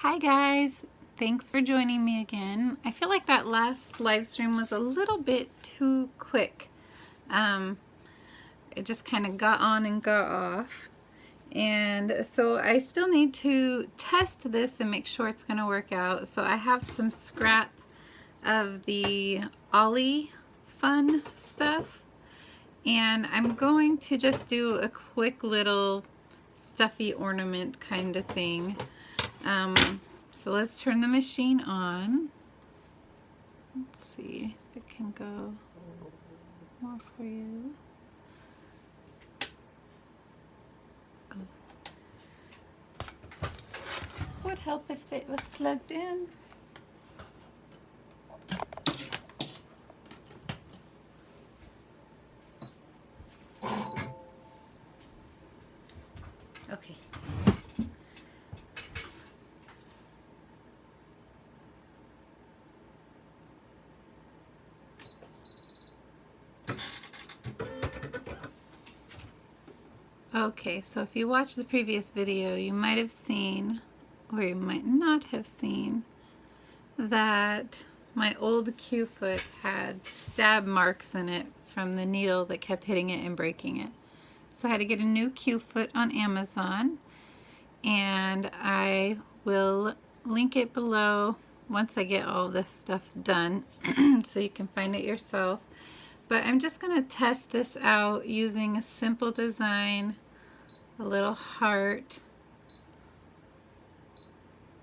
Hi guys, thanks for joining me again. I feel like that last live stream was a little bit too quick. It just kind of got on and got off. And so I still need to test this and make sure it's going to work out. So I have some scrap of the Ollie fun stuff. And I'm going to just do a quick little stuffy ornament kind of thing. So let's turn the machine on. Let's see if it can go more for you. Oh. Would help if it was plugged in. Okay. Okay, so if you watched the previous video, you might have seen, or you might not have seen, that my old Q foot had stab marks in it from the needle that kept hitting it and breaking it. So I had to get a new Q foot on Amazon, and I will link it below once I get all this stuff done so you can find it yourself. But I'm just going to test this out using a simple design, a little heart,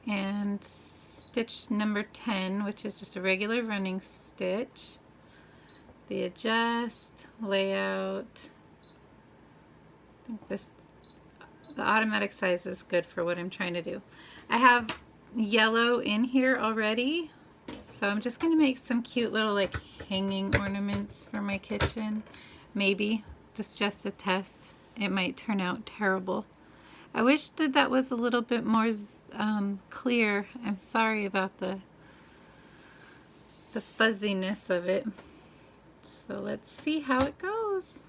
and stitch number 10, which is just a regular running stitch. The adjust, layout. I think the automatic size is good for what I'm trying to do. I have yellow in here already, so I'm just going to make some cute little like hanging ornaments for my kitchen. Maybe. This is just a test. It might turn out terrible. I wish that that was a little bit more clear. I'm sorry about the fuzziness of it. So let's see how it goes.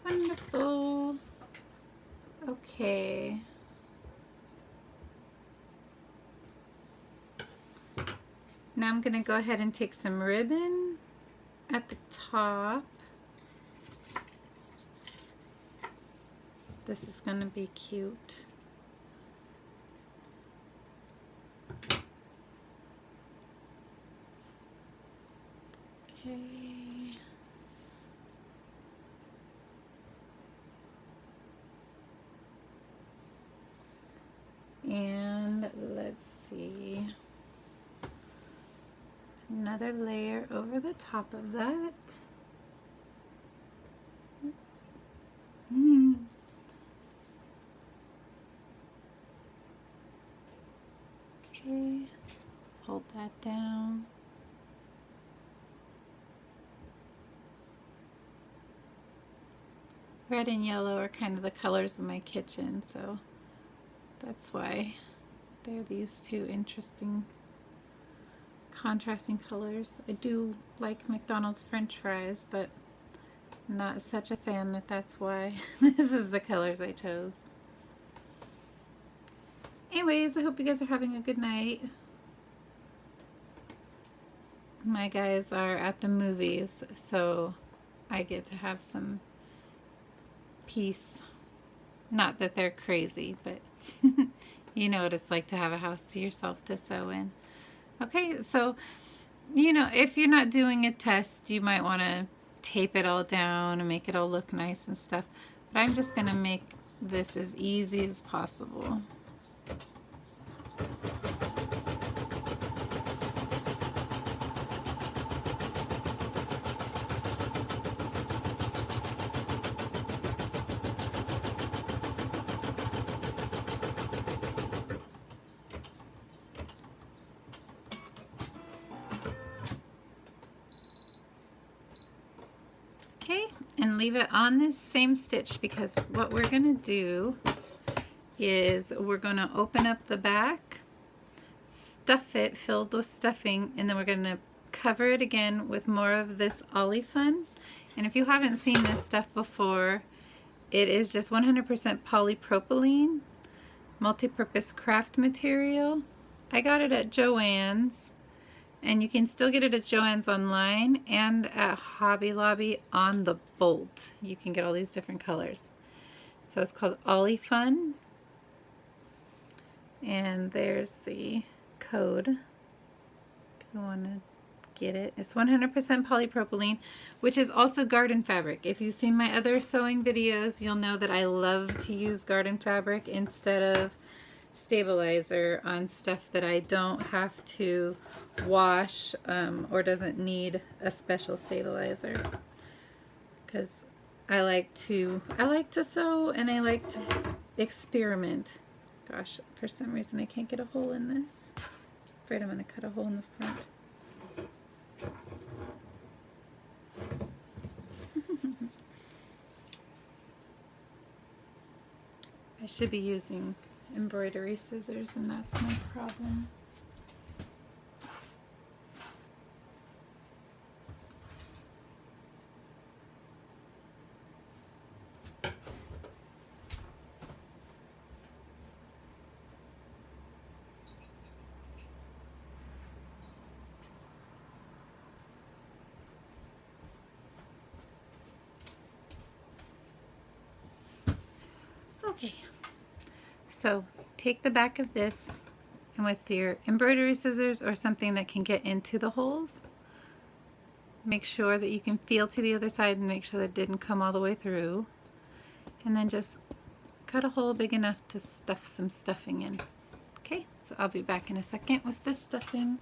Wonderful. Okay. Now I'm going to go ahead and take some ribbon at the top. This is going to be cute. Okay. And let's see, another layer over the top of that. Oops. Okay, hold that down. Red and yellow are kind of the colors of my kitchen, so that's why they're these two interesting contrasting colors. I do like McDonald's French fries, but I'm not such a fan that that's why this is the colors I chose. Anyways, I hope you guys are having a good night. My guys are at the movies, so I get to have some peace. Not that they're crazy, but you know what it's like to have a house to yourself to sew in. Okay, so, you know, if you're not doing a test, you might want to tape it all down and make it all look nice and stuff. But I'm just going to make this as easy as possible. and leave it on this same stitch, because what we're going to do is we're going to open up the back, stuff it filled with stuffing, and then we're going to cover it again with more of this Ollie Fun. And if you haven't seen this stuff before, it is just 100% polypropylene multi-purpose craft material. I got it at Joann's, and you can still get it at Joann's online and at Hobby Lobby on the Bolt. You can get all these different colors. So it's called Ollie Fun, and there's the code if you want to get it. It's 100% polypropylene, which is also garden fabric. If you've seen my other sewing videos, you'll know that I love to use garden fabric instead of stabilizer on stuff that I don't have to wash or doesn't need a special stabilizer, because I like to sew and I like to experiment. Gosh, for some reason I can't get a hole in this. Afraid I'm going to cut a hole in the front. I should be using embroidery scissors, and that's my problem. Okay, so take the back of this, and with your embroidery scissors or something that can get into the holes, make sure that you can feel to the other side and make sure that it didn't come all the way through, and then just cut a hole big enough to stuff some stuffing in. Okay, so I'll be back in a second with the stuffing.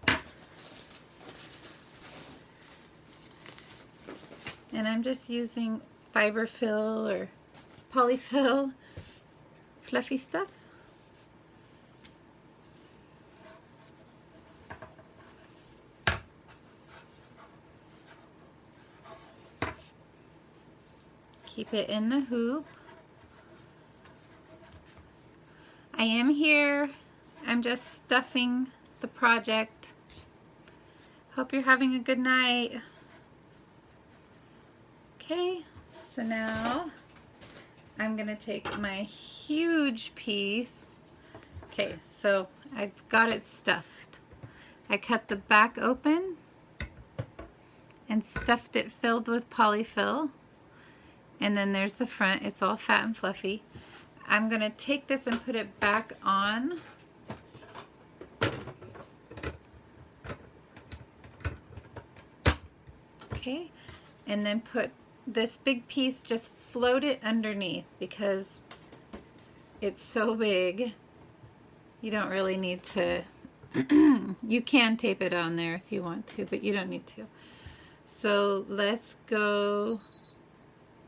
And I'm just using fiberfill or polyfill fluffy stuff. Keep it in the hoop. I am here. I'm just stuffing the project. Hope you're having a good night. Okay, so now I'm gonna take my huge piece. Okay, so I've got it stuffed. I cut the back open and stuffed it filled with polyfill. And then there's the front. It's all fat and fluffy. I'm gonna take this and put it back on. Okay, and then put this big piece, just float it underneath, because it's so big you don't really need to you can tape it on there if you want to, but you don't need to. So let's go,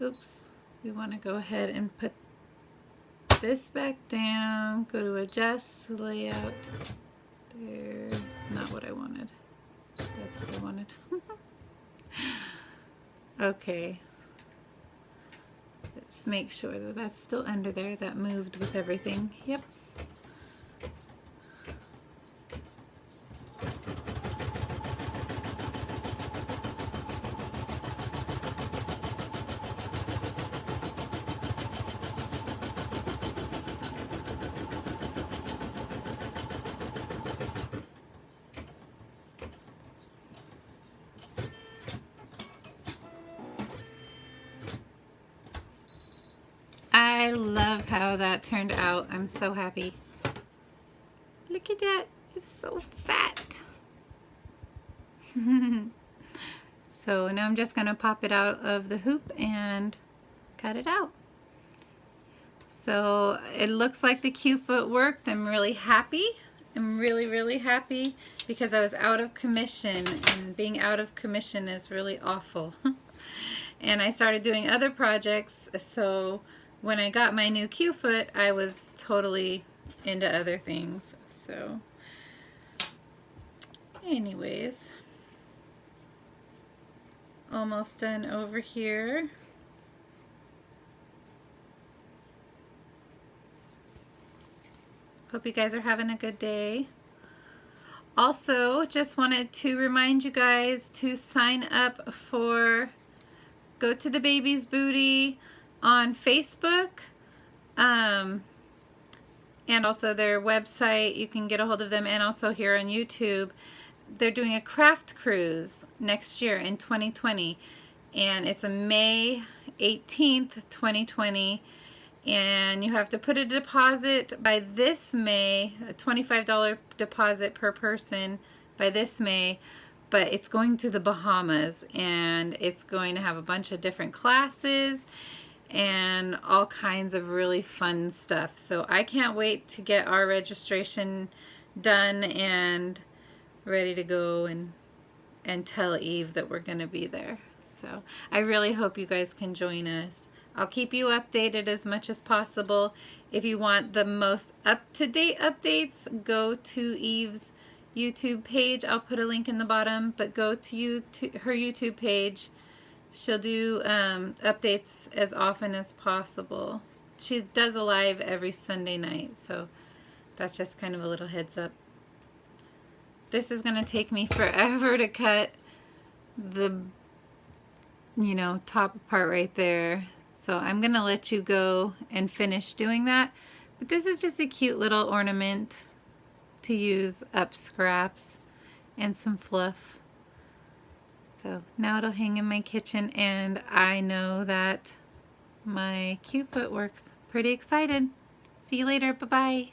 oops, we want to go ahead and put this back down, go to adjust the layout. There's not what I wanted. That's what I wanted. Okay, let's make sure that that's still under there. That moved with everything. Yep. I love how that turned out. I'm so happy. Look at that. It's so fat. So now I'm just going to pop it out of the hoop and cut it out. So it looks like the Q-foot worked. I'm really happy. I'm really happy, because I was out of commission, and being out of commission is really awful. And I started doing other projects, so when I got my new Q-foot, I was totally into other things. So anyways, almost done over here. Hope you guys are having a good day. Also, just wanted to remind you guys to sign up for Go to the Baby's Booty on Facebook, and also their website. You can get a hold of them, and also here on YouTube. They're doing a craft cruise next year in 2020, and it's a May 18th, 2020, and you have to put a deposit by this May, a $25 deposit per person by this May, but it's going to the Bahamas, and it's going to have a bunch of different classes and all kinds of really fun stuff. So I can't wait to get our registration done and ready to go and tell Eve that we're going to be there. So I really hope you guys can join us. I'll keep you updated as much as possible. If you want the most up-to-date updates, go to Eve's YouTube page. I'll put a link in the bottom, but go to her YouTube page. She'll do updates as often as possible. She does a live every Sunday night, so that's just kind of a little heads up. This is going to take me forever to cut the, top part right there. So I'm going to let you go and finish doing that. But this is just a cute little ornament to use up scraps and some fluff. So now it'll hang in my kitchen, and I know that my cute foot works. Pretty excited. See you later. Bye-bye.